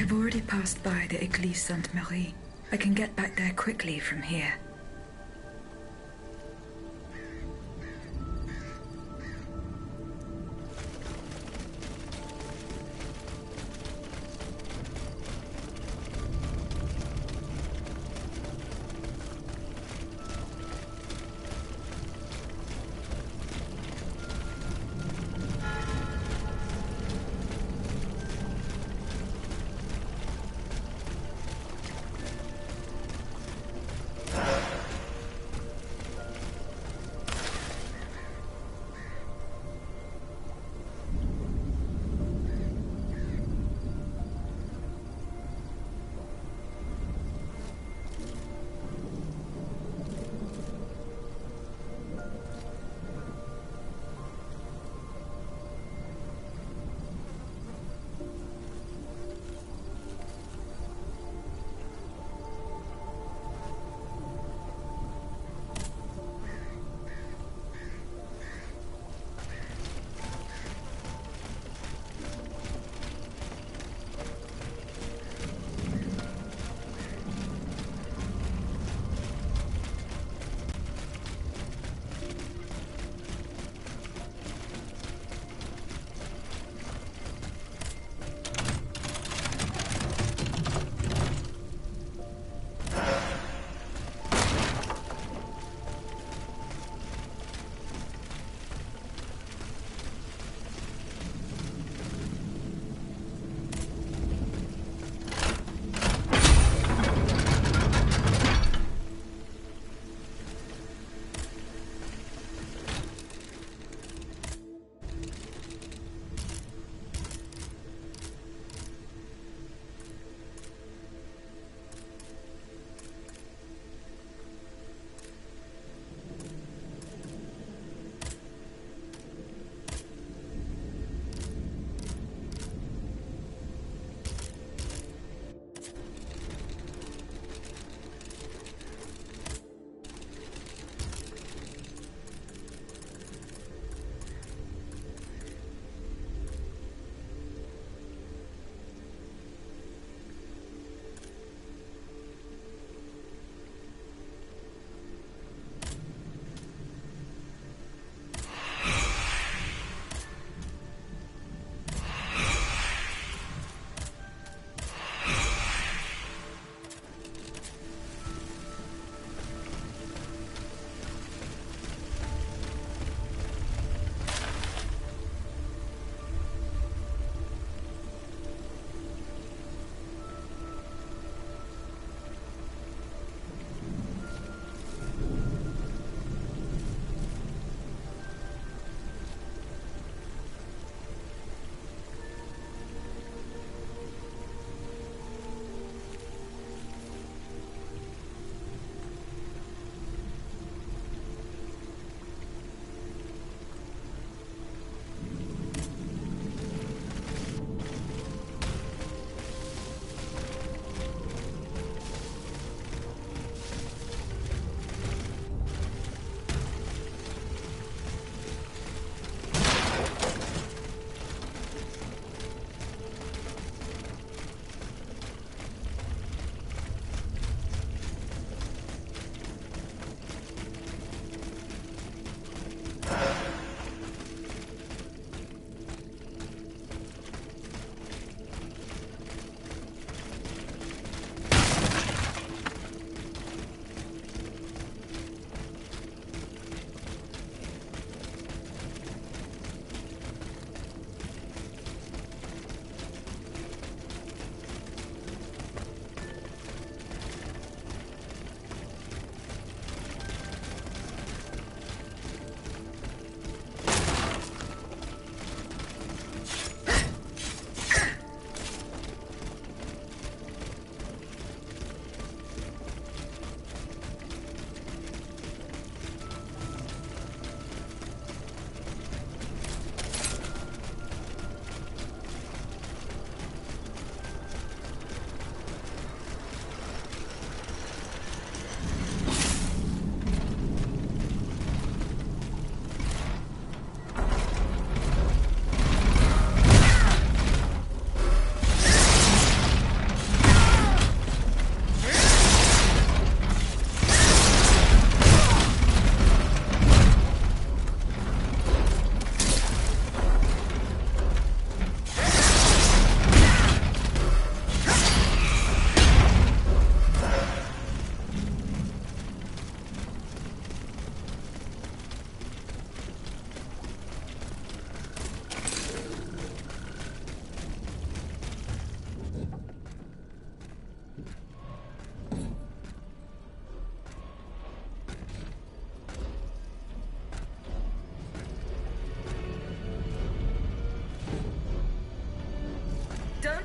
I've already passed by the Église Sainte-Marie. I can get back there quickly from here.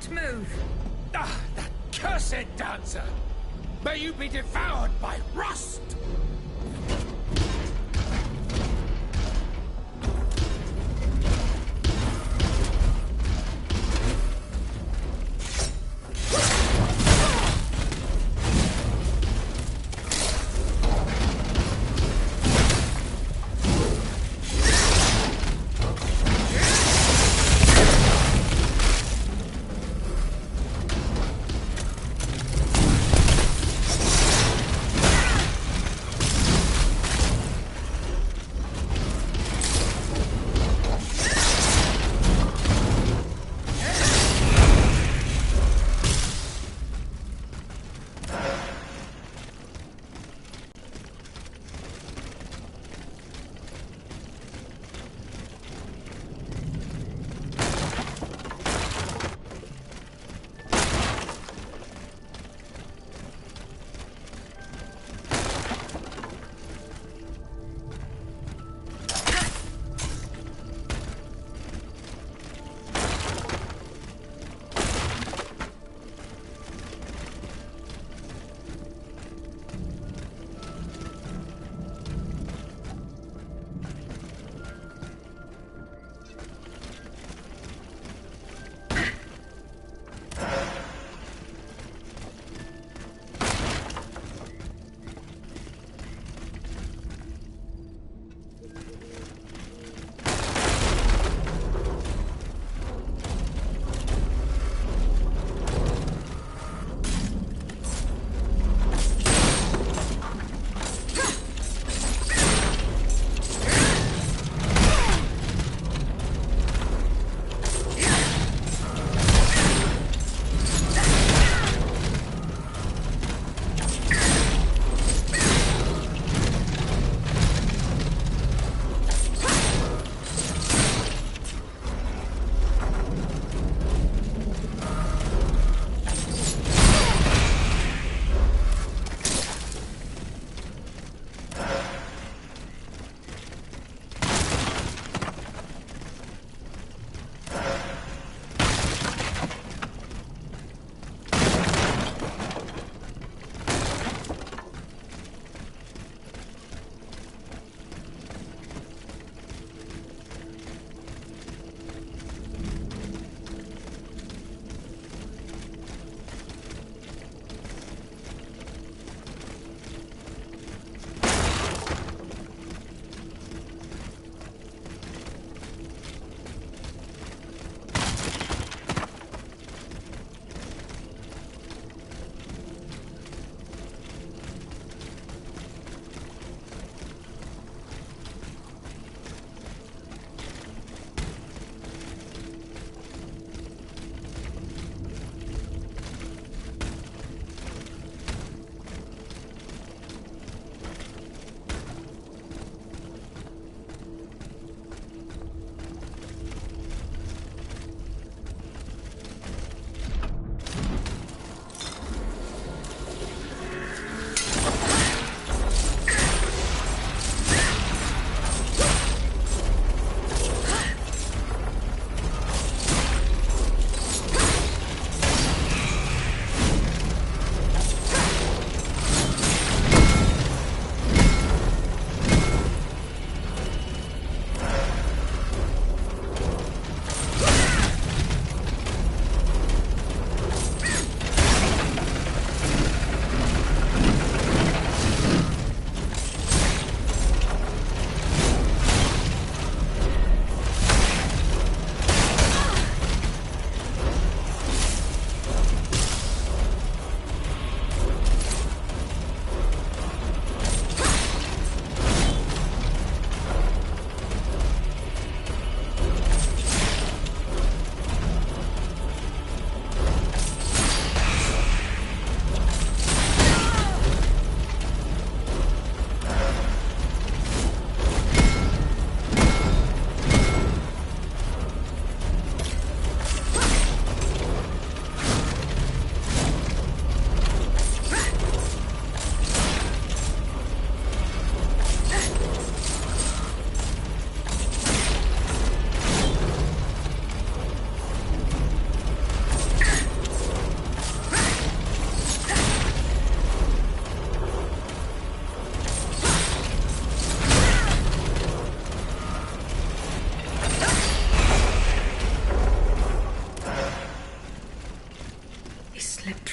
Don't move! Ah, that cursed dancer! May you be devoured by rust!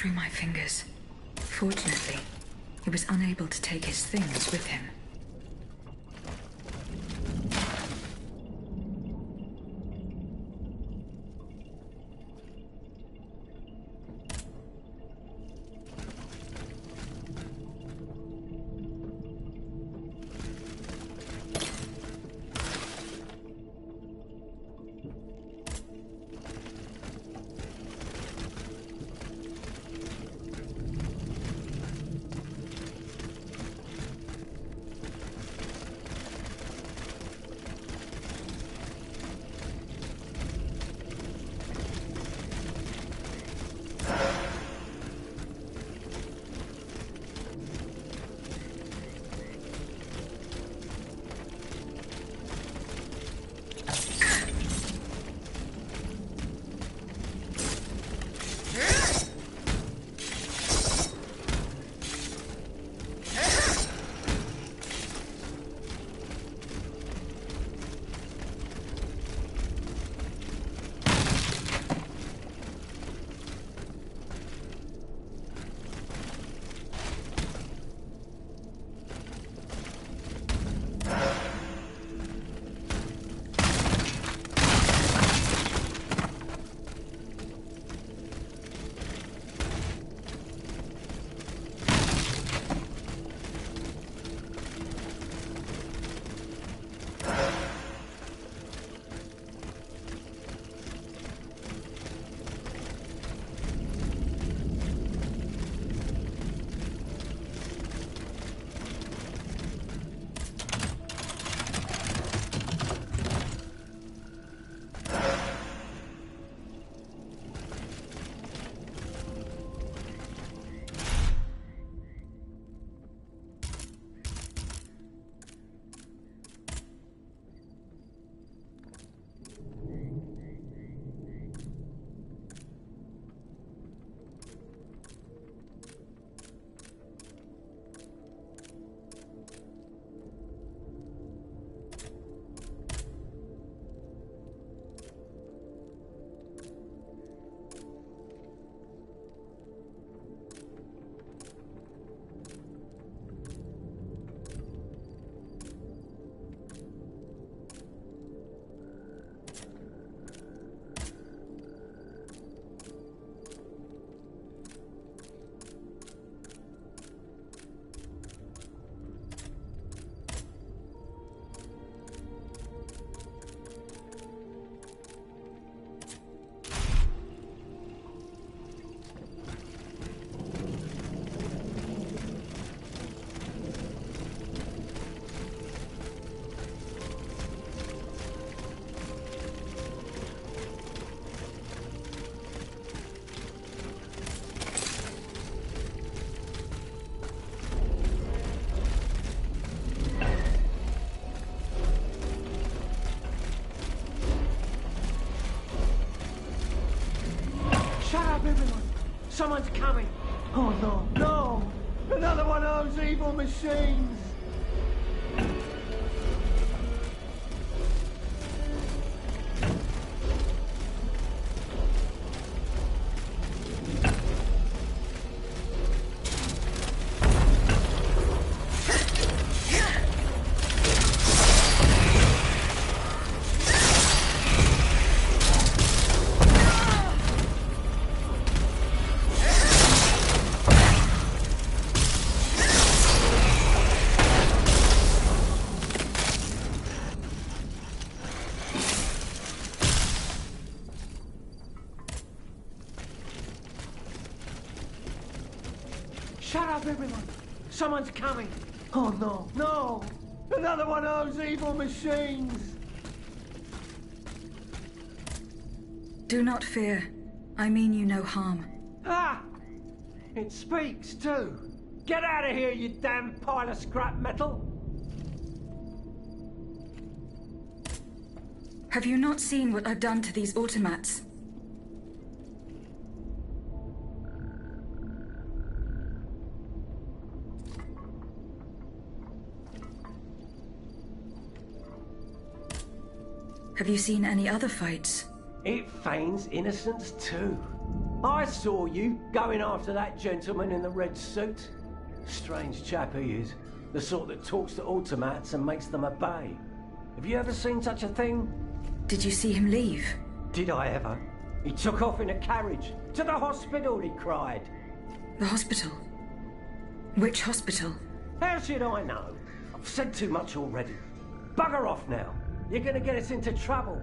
through my fingers. Fortunately, he was unable to take his things with him. Someone's coming! Oh no, no! Another one of those evil machines! Shut up, everyone! Someone's coming! Oh no, no! Another one of those evil machines! Do not fear. I mean you no harm. Ah! It speaks too! Get out of here, you damn pile of scrap metal! Have you not seen what I've done to these automats? Have you seen any other fights? It feigns innocence too. I saw you going after that gentleman in the red suit. Strange chap he is. The sort that talks to automats and makes them obey. Have you ever seen such a thing? Did you see him leave? Did I ever? He took off in a carriage. To the hospital, he cried. The hospital? Which hospital? How should I know? I've said too much already. Bugger off now. You're gonna get us into trouble.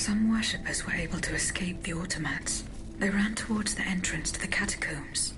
Some worshippers were able to escape the automats. They ran towards the entrance to the catacombs.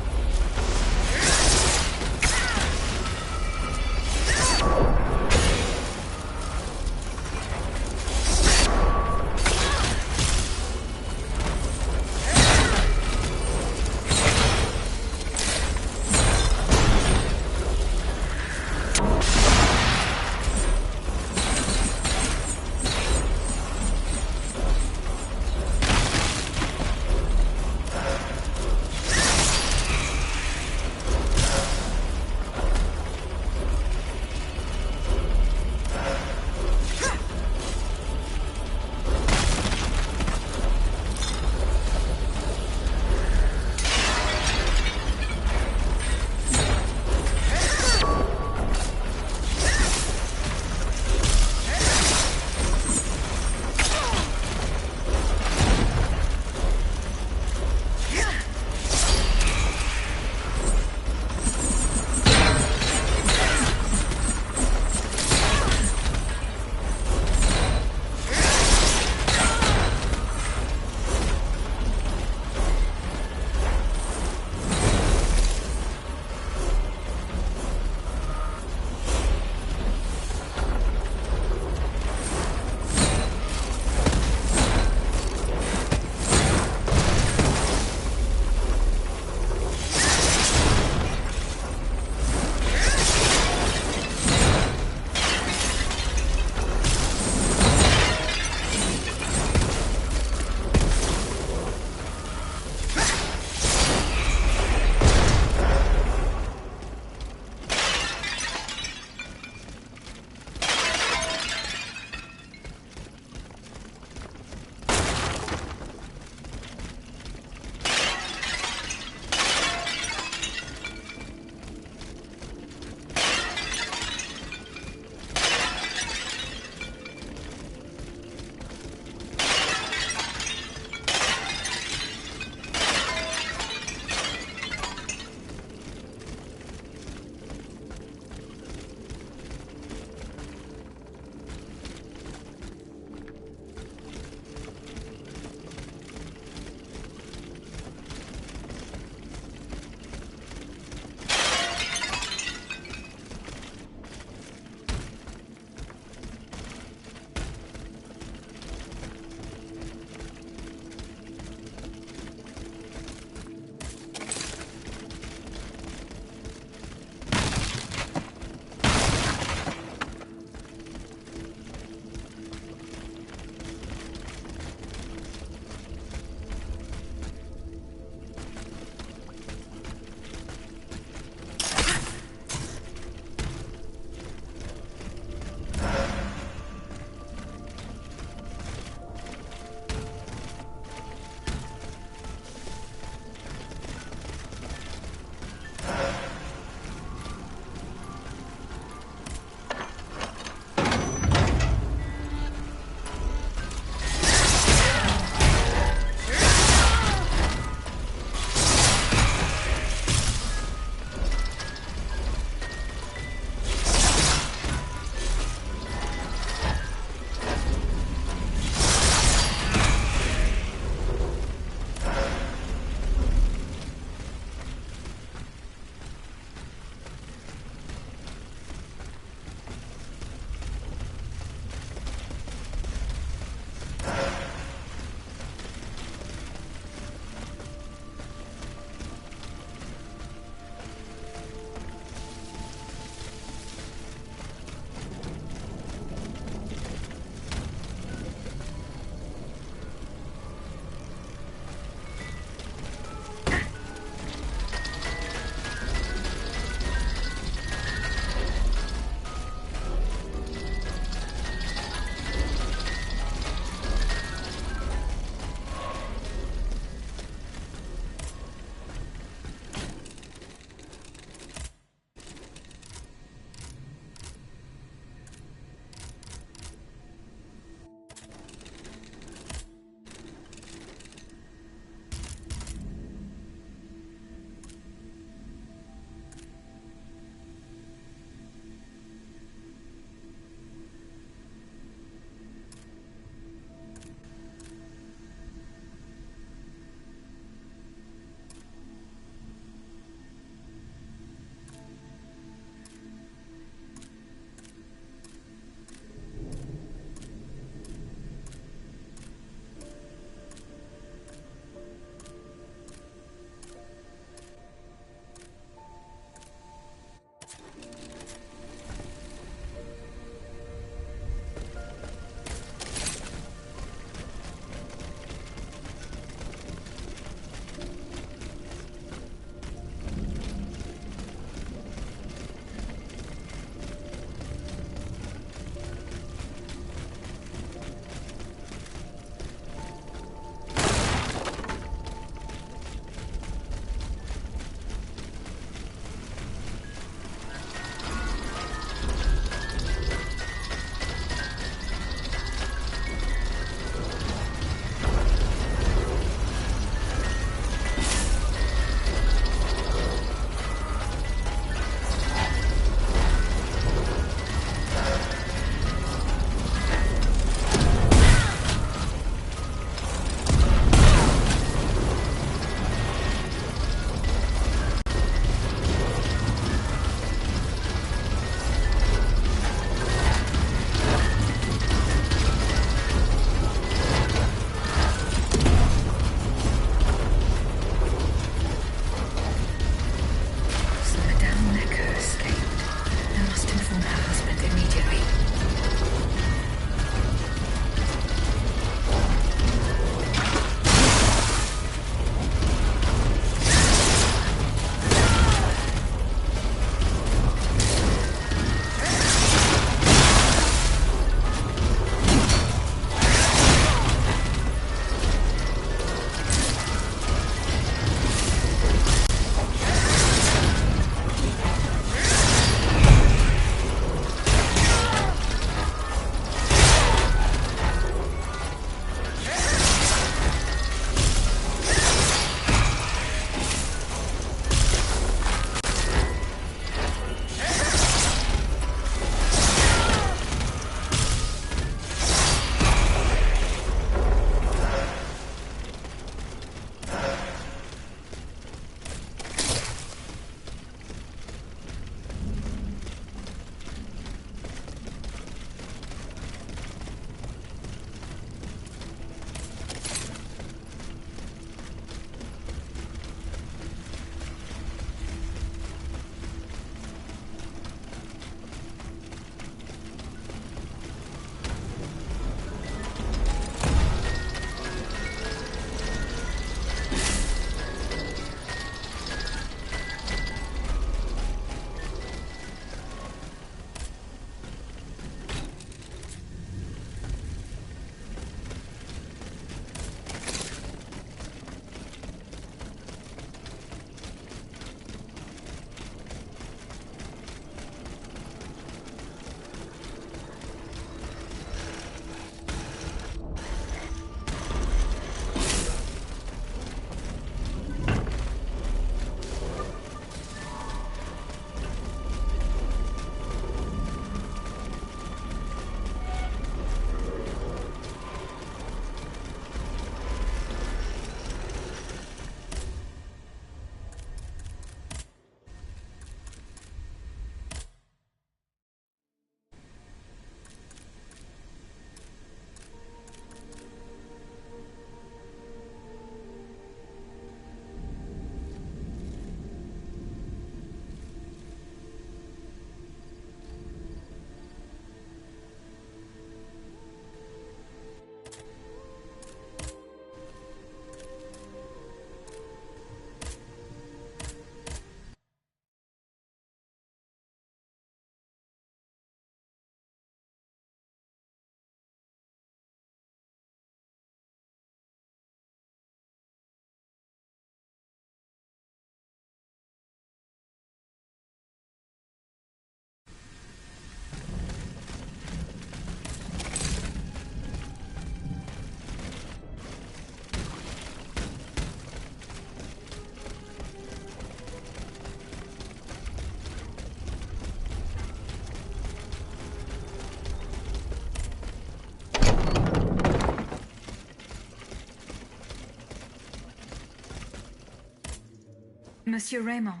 Monsieur Raymond.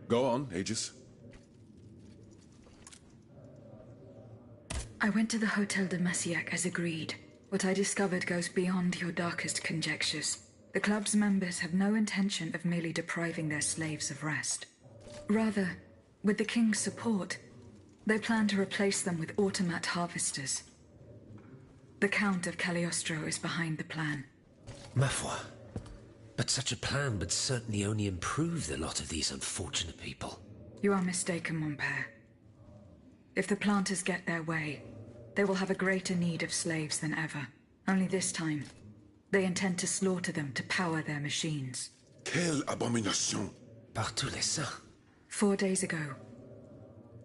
Go on, Aegis. I went to the Hotel de Massiac as agreed. What I discovered goes beyond your darkest conjectures. The club's members have no intention of merely depriving their slaves of rest. Rather, with the king's support, they plan to replace them with automat harvesters. The Count of Cagliostro is behind the plan. Ma foi. But such a plan would certainly only improve the lot of these unfortunate people. You are mistaken, mon père. If the planters get their way, they will have a greater need of slaves than ever. Only this time, they intend to slaughter them to power their machines. Quelle abomination! Par tous les saints. 4 days ago,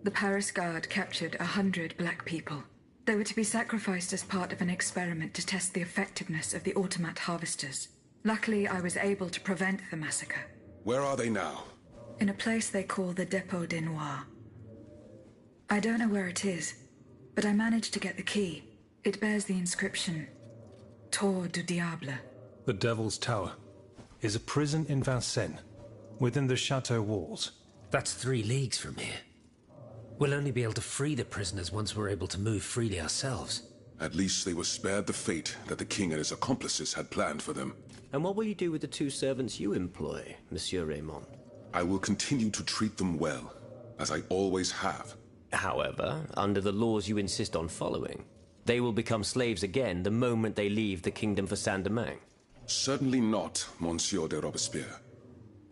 the Paris Guard captured 100 black people. They were to be sacrificed as part of an experiment to test the effectiveness of the automat harvesters. Luckily, I was able to prevent the massacre. Where are they now? In a place they call the Dépôt des Noirs. I don't know where it is, but I managed to get the key. It bears the inscription, Tour du Diable. The Devil's Tower is a prison in Vincennes, within the chateau walls. That's 3 leagues from here. We'll only be able to free the prisoners once we're able to move freely ourselves. At least they were spared the fate that the king and his accomplices had planned for them. And what will you do with the 2 servants you employ, Monsieur Raymond? I will continue to treat them well, as I always have. However, under the laws you insist on following, they will become slaves again the moment they leave the kingdom for Saint-Domingue. Certainly not, Monsieur de Robespierre.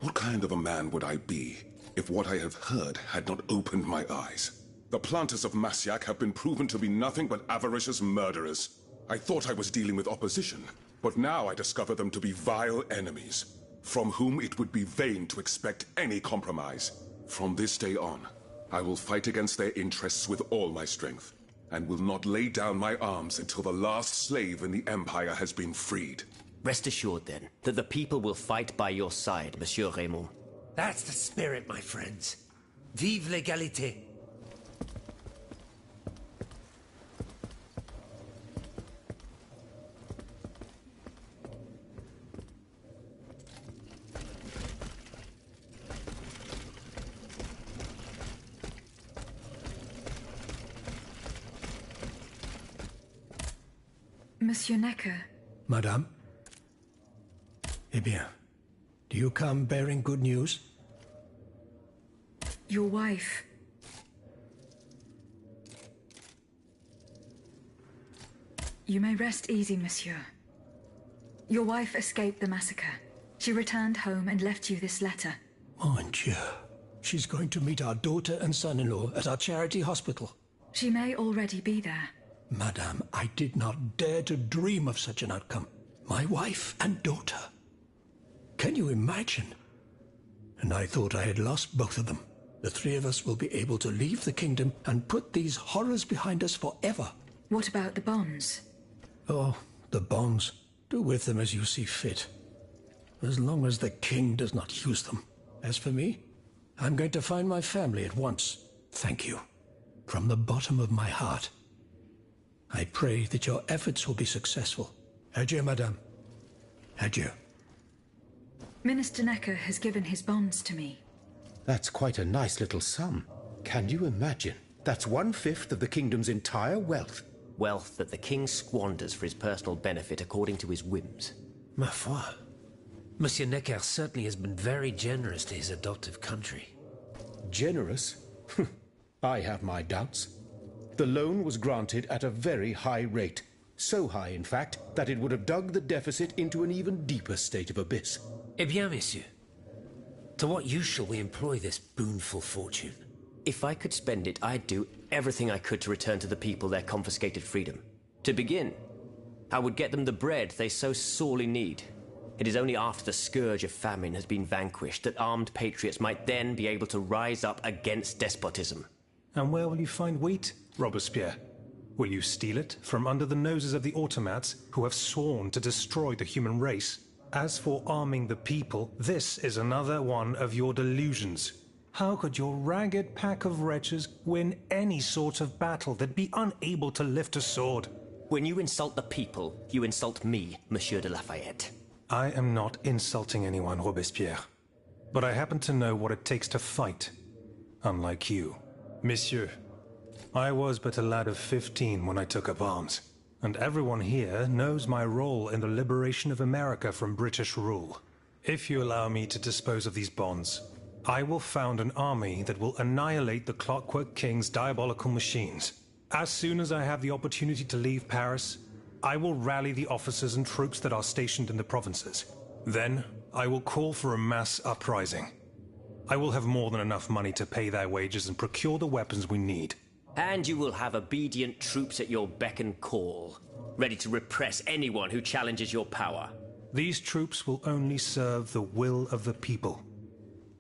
What kind of a man would I be if what I have heard had not opened my eyes? The planters of Massiac have been proven to be nothing but avaricious murderers. I thought I was dealing with opposition, but now I discover them to be vile enemies, from whom it would be vain to expect any compromise. From this day on, I will fight against their interests with all my strength, and will not lay down my arms until the last slave in the Empire has been freed. Rest assured, then, that the people will fight by your side, Monsieur Raymond. That's the spirit, my friends. Vive l'égalité! Monsieur Necker. Madame? Eh bien, do you come bearing good news? Your wife. You may rest easy, monsieur. Your wife escaped the massacre. She returned home and left you this letter. Mon Dieu. She's going to meet our daughter and son-in-law at our charity hospital. She may already be there. Madame, I did not dare to dream of such an outcome. My wife and daughter. Can you imagine? And I thought I had lost both of them. The 3 of us will be able to leave the kingdom and put these horrors behind us forever. What about the bonds? Oh, the bonds. Do with them as you see fit. As long as the king does not use them. As for me, I'm going to find my family at once. Thank you. From the bottom of my heart. I pray that your efforts will be successful. Adieu, madame. Adieu. Minister Necker has given his bonds to me. That's quite a nice little sum. Can you imagine? That's 1/5 of the kingdom's entire wealth. Wealth that the king squanders for his personal benefit according to his whims. Ma foi. Monsieur Necker certainly has been very generous to his adoptive country. Generous? I have my doubts. The loan was granted at a very high rate. So high, in fact, that it would have dug the deficit into an even deeper state of abyss. Eh bien, monsieur. To what use shall we employ this boonful fortune? If I could spend it, I'd do everything I could to return to the people their confiscated freedom. To begin, I would get them the bread they so sorely need. It is only after the scourge of famine has been vanquished that armed patriots might then be able to rise up against despotism. And where will you find wheat, Robespierre? Will you steal it from under the noses of the automats who have sworn to destroy the human race? As for arming the people, this is another one of your delusions. How could your ragged pack of wretches win any sort of battle that'd be unable to lift a sword? When you insult the people, you insult me, Monsieur de Lafayette. I am not insulting anyone, Robespierre. but I happen to know what it takes to fight, unlike you. Monsieur, I was but a lad of 15 when I took up arms, and everyone here knows my role in the liberation of America from British rule. If you allow me to dispose of these bonds, I will found an army that will annihilate the Clockwork King's diabolical machines. As soon as I have the opportunity to leave Paris, I will rally the officers and troops that are stationed in the provinces. Then, I will call for a mass uprising. I will have more than enough money to pay their wages and procure the weapons we need. And you will have obedient troops at your beck and call, ready to repress anyone who challenges your power. These troops will only serve the will of the people.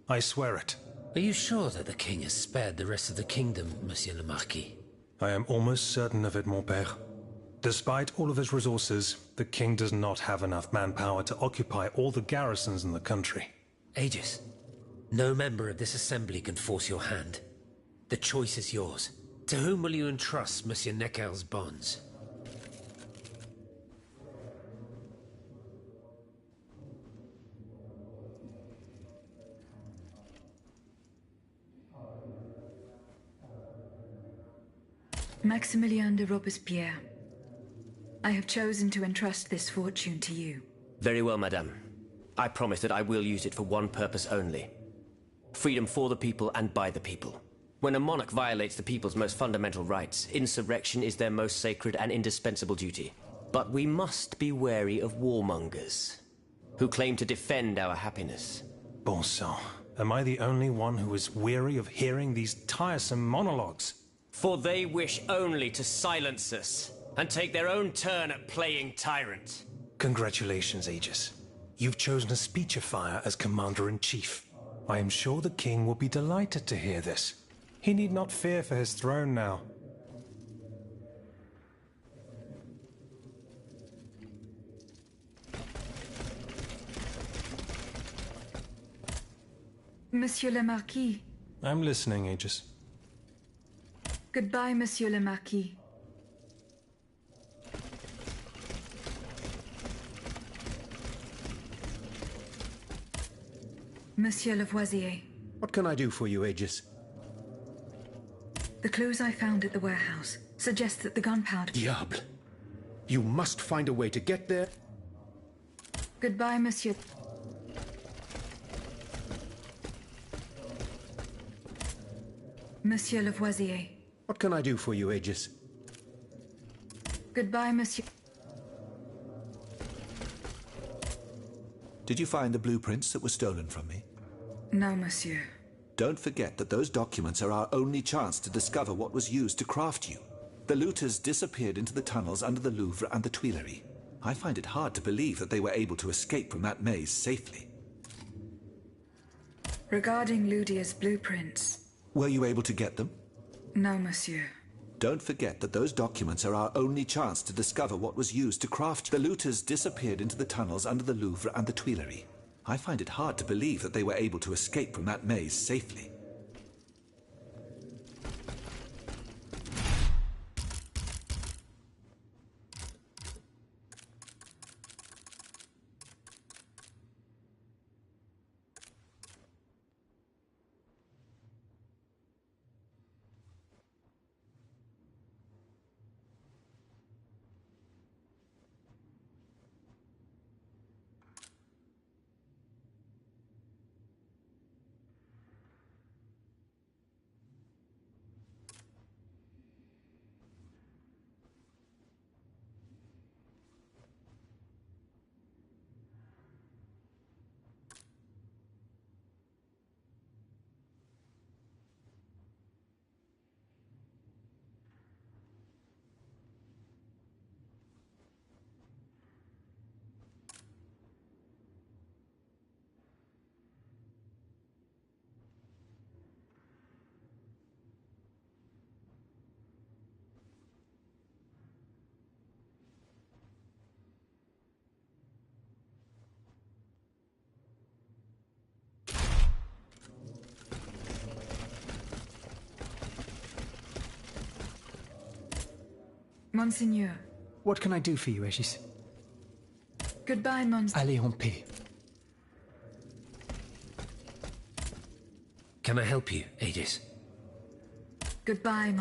I swear it. Are you sure that the king has spared the rest of the kingdom, Monsieur le Marquis? I am almost certain of it, mon père. Despite all of his resources, the king does not have enough manpower to occupy all the garrisons in the country. Aegis, no member of this assembly can force your hand. The choice is yours. To whom will you entrust Monsieur Necker's bonds? Maximilien de Robespierre, I have chosen to entrust this fortune to you. Very well, madame. I promise that I will use it for one purpose only. Freedom for the people and by the people. When a monarch violates the people's most fundamental rights, insurrection is their most sacred and indispensable duty. But we must be wary of warmongers, who claim to defend our happiness. Bon sang, am I the only one who is weary of hearing these tiresome monologues? For they wish only to silence us, and take their own turn at playing tyrant. Congratulations, Aegis. You've chosen a speechifier as Commander-in-Chief. I am sure the king will be delighted to hear this. He need not fear for his throne now. Monsieur le Marquis. I'm listening, Aegis. Goodbye, Monsieur le Marquis. Monsieur Lavoisier. What can I do for you, Aegis? The clues I found at the warehouse suggest that the gunpowder... Diable! You must find a way to get there. Goodbye, Monsieur... Monsieur Lavoisier. What can I do for you, Aegis? Goodbye, Monsieur... Did you find the blueprints that were stolen from me? No, Monsieur. Don't forget that those documents are our only chance to discover what was used to craft you. The looters disappeared into the tunnels under the Louvre and the Tuileries. I find it hard to believe that they were able to escape from that maze safely. Regarding Ludia's blueprints... Were you able to get them? No, Monsieur. Don't forget that those documents are our only chance to discover what was used to craft. The looters disappeared into the tunnels under the Louvre and the Tuileries. I find it hard to believe that they were able to escape from that maze safely. Monseigneur. What can I do for you, Aegis? Goodbye, Monseigneur. Allez en paix. Can I help you, Aegis? Goodbye,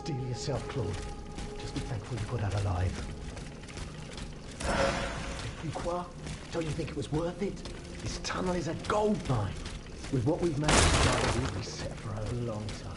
Steel yourself, Claude. Just be thankful you got out alive. You quoi? Don't you think it was worth it? This tunnel is a gold mine. With what we've managed to gather, we'll be set for a long time.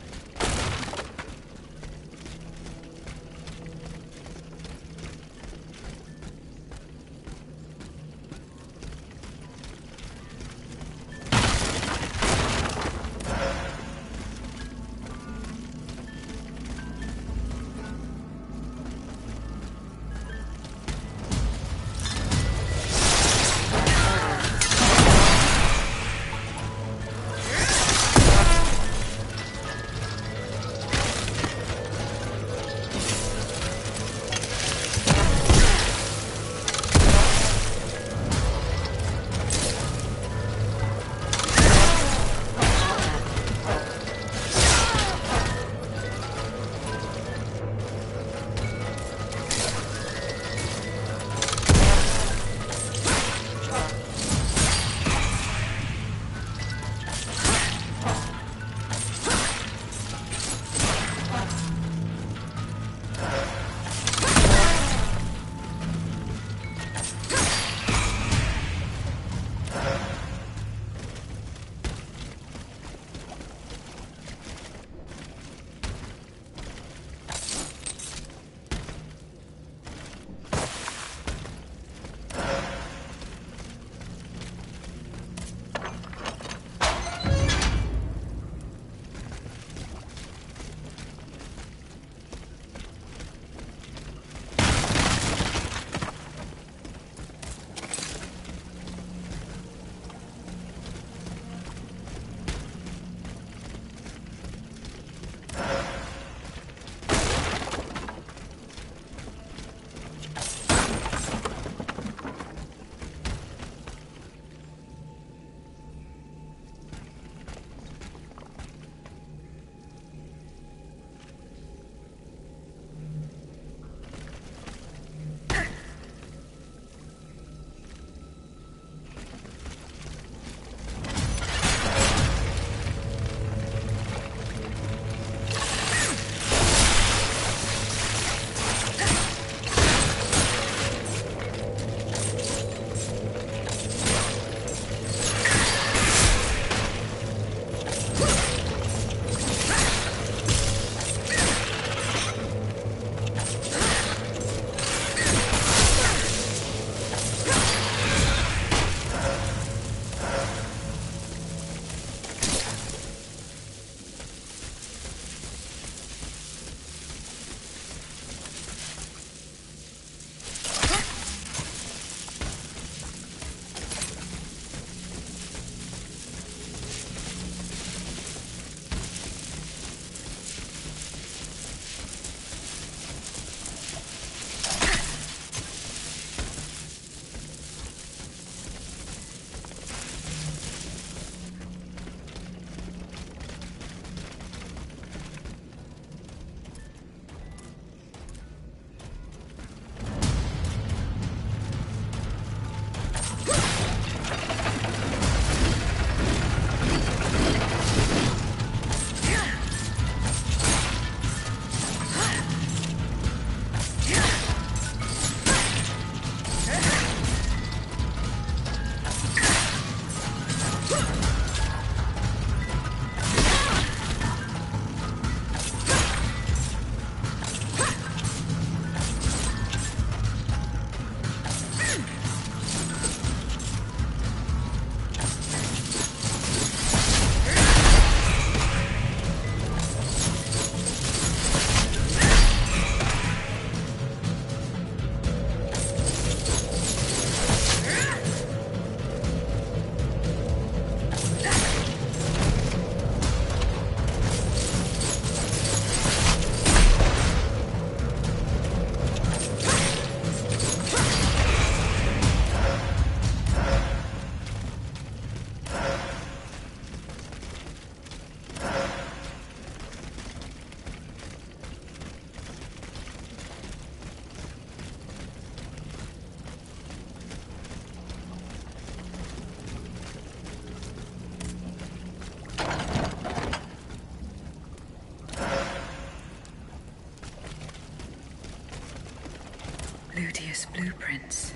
precious blueprints.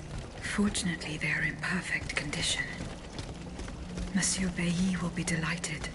Fortunately, they are in perfect condition. Monsieur Bailly will be delighted.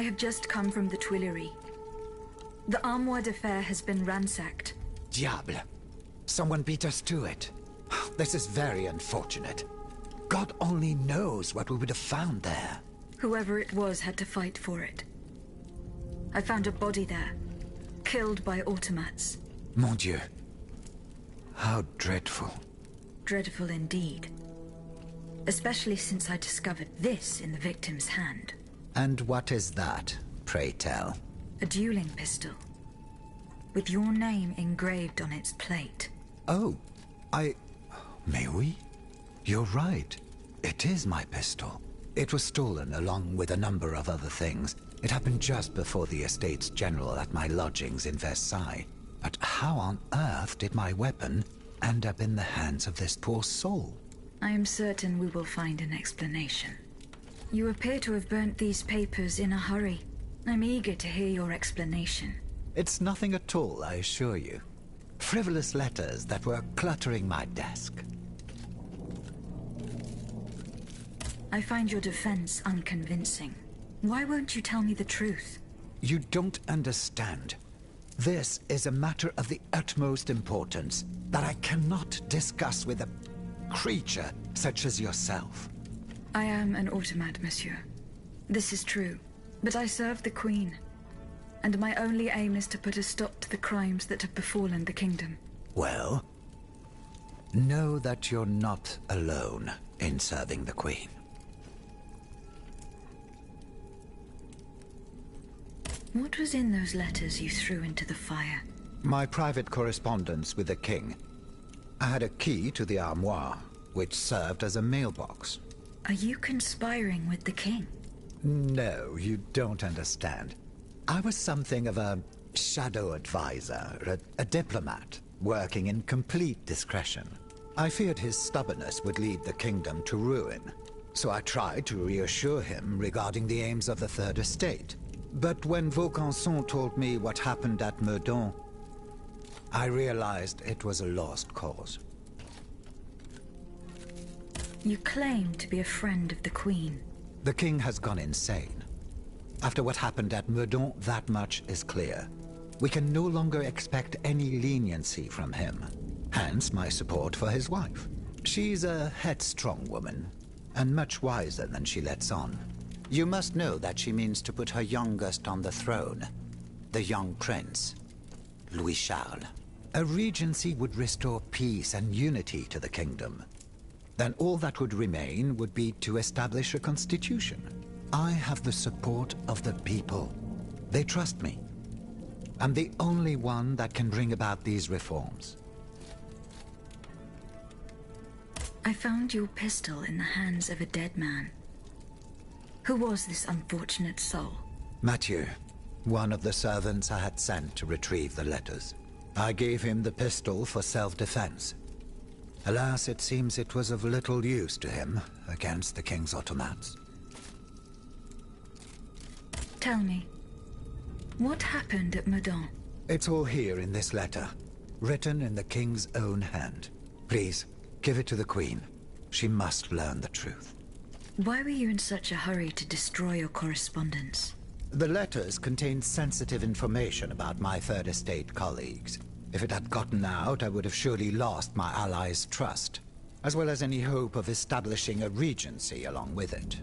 I have just come from the Tuileries. The Armoire de Fer has been ransacked. Diable. Someone beat us to it. This is very unfortunate. God only knows what we would have found there. Whoever it was had to fight for it. I found a body there, killed by automats. Mon Dieu. How dreadful. Dreadful indeed. Especially since I discovered this in the victim's hand. And what is that, pray tell? A dueling pistol. With your name engraved on its plate. Oh, May we? You're right. It is my pistol. It was stolen along with a number of other things. It happened just before the Estates General at my lodgings in Versailles. But how on earth did my weapon end up in the hands of this poor soul? I am certain we will find an explanation. You appear to have burnt these papers in a hurry. I'm eager to hear your explanation. It's nothing at all, I assure you. Frivolous letters that were cluttering my desk. I find your defense unconvincing. Why won't you tell me the truth? You don't understand. This is a matter of the utmost importance that I cannot discuss with a creature such as yourself. I am an automat, monsieur. This is true. But I serve the Queen. And my only aim is to put a stop to the crimes that have befallen the kingdom. Well, know that you're not alone in serving the Queen. What was in those letters you threw into the fire? My private correspondence with the King. I had a key to the armoire, which served as a mailbox. Are you conspiring with the King? No, you don't understand. I was something of a shadow advisor, a diplomat, working in complete discretion. I feared his stubbornness would lead the kingdom to ruin, so I tried to reassure him regarding the aims of the Third Estate. But when Vaucanson told me what happened at Meudon, I realized it was a lost cause. You claim to be a friend of the Queen. The King has gone insane. After what happened at Meudon, that much is clear. We can no longer expect any leniency from him. Hence my support for his wife. She's a headstrong woman, and much wiser than she lets on. You must know that she means to put her youngest on the throne, the young prince, Louis Charles. A regency would restore peace and unity to the kingdom. Then all that would remain would be to establish a constitution. I have the support of the people. They trust me. I'm the only one that can bring about these reforms. I found your pistol in the hands of a dead man. Who was this unfortunate soul? Mathieu, one of the servants I had sent to retrieve the letters. I gave him the pistol for self-defense. Alas, it seems it was of little use to him against the King's automats. Tell me, what happened at Meudon? It's all here in this letter, written in the King's own hand. Please, give it to the Queen. She must learn the truth. Why were you in such a hurry to destroy your correspondence? The letters contained sensitive information about my Third Estate colleagues. If it had gotten out, I would have surely lost my allies' trust, as well as any hope of establishing a regency along with it.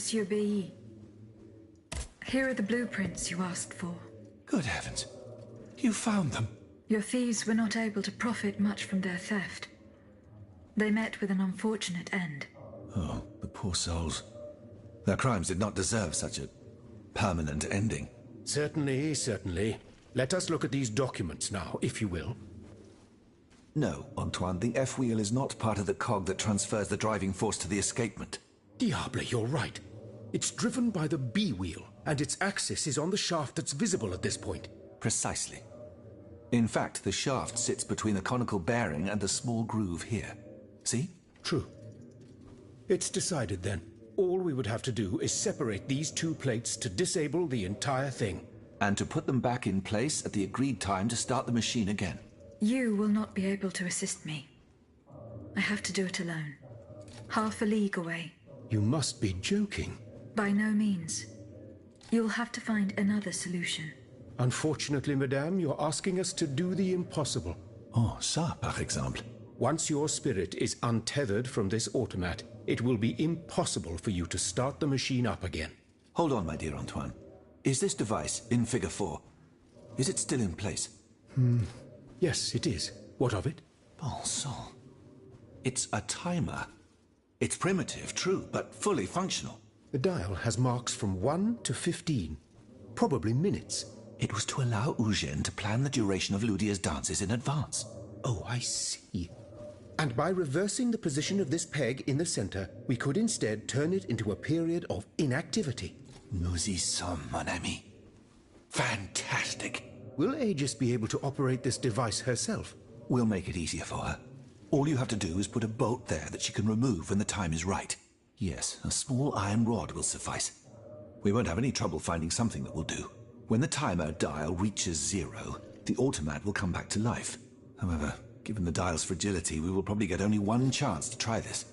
Monsieur B. Here are the blueprints you asked for. Good heavens. You found them. Your thieves were not able to profit much from their theft. They met with an unfortunate end. Oh, the poor souls. Their crimes did not deserve such a permanent ending. Certainly, certainly. Let us look at these documents now, if you will. No, Antoine, the F-wheel is not part of the cog that transfers the driving force to the escapement. Diable, you're right. It's driven by the B-wheel, and its axis is on the shaft that's visible at this point. Precisely. In fact, the shaft sits between the conical bearing and the small groove here. See? True. It's decided then. All we would have to do is separate these two plates to disable the entire thing. And to put them back in place at the agreed time to start the machine again. You will not be able to assist me. I have to do it alone. Half a league away. You must be joking. By no means. You'll have to find another solution. Unfortunately, madame, you're asking us to do the impossible. Oh, ça, par exemple. Once your spirit is untethered from this automat, it will be impossible for you to start the machine up again. Hold on, my dear Antoine. Is this device, in Figure 4, is it still in place? Yes, it is. What of it? Bon sang. It's a timer. It's primitive, true, but fully functional. The dial has marks from 1 to 15. Probably minutes. It was to allow Eugène to plan the duration of Ludia's dances in advance. Oh, I see. And by reversing the position of this peg in the center, we could instead turn it into a period of inactivity. Nous y sommes, mon ami. Fantastic. Will Aegis be able to operate this device herself? We'll make it easier for her. All you have to do is put a bolt there that she can remove when the time is right. Yes, a small iron rod will suffice. We won't have any trouble finding something that will do. When the timer dial reaches 0, the automat will come back to life. However, given the dial's fragility, we will probably get only one chance to try this.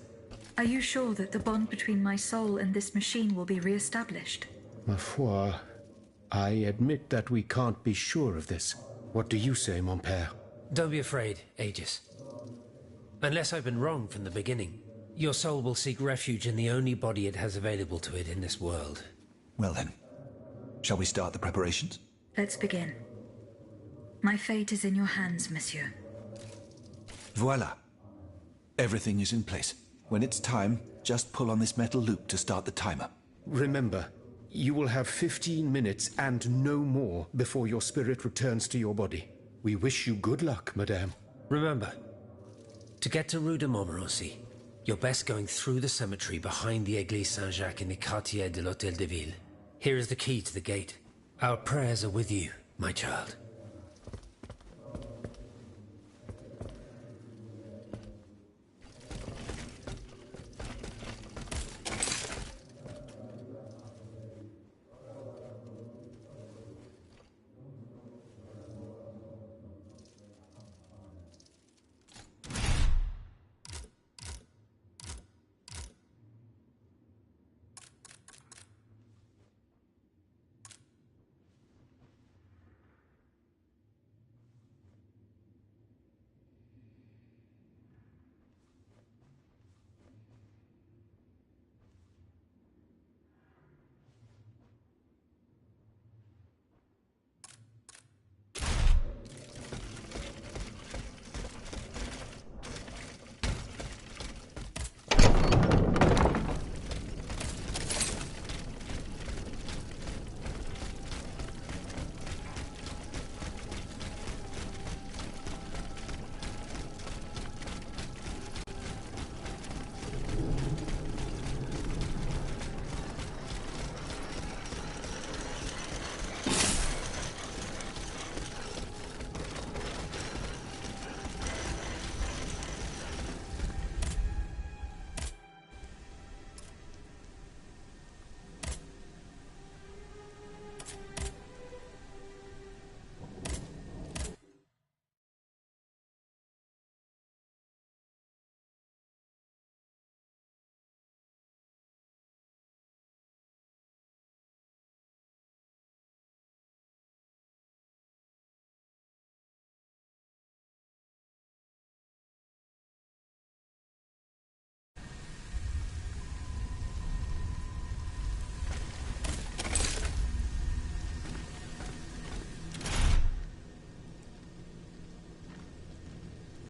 Are you sure that the bond between my soul and this machine will be re-established? Ma foi, I admit that we can't be sure of this. What do you say, mon père? Don't be afraid, Aegis. Unless I've been wrong from the beginning, your soul will seek refuge in the only body it has available to it in this world. Well then, shall we start the preparations? Let's begin. My fate is in your hands, monsieur. Voila. Everything is in place. When it's time, just pull on this metal loop to start the timer. Remember, you will have 15 minutes and no more before your spirit returns to your body. We wish you good luck, madame. Remember, to get to Rue de Montmorency, you're best going through the cemetery behind the Église Saint-Jacques in the Quartier de l'Hôtel de Ville. Here is the key to the gate. Our prayers are with you, my child.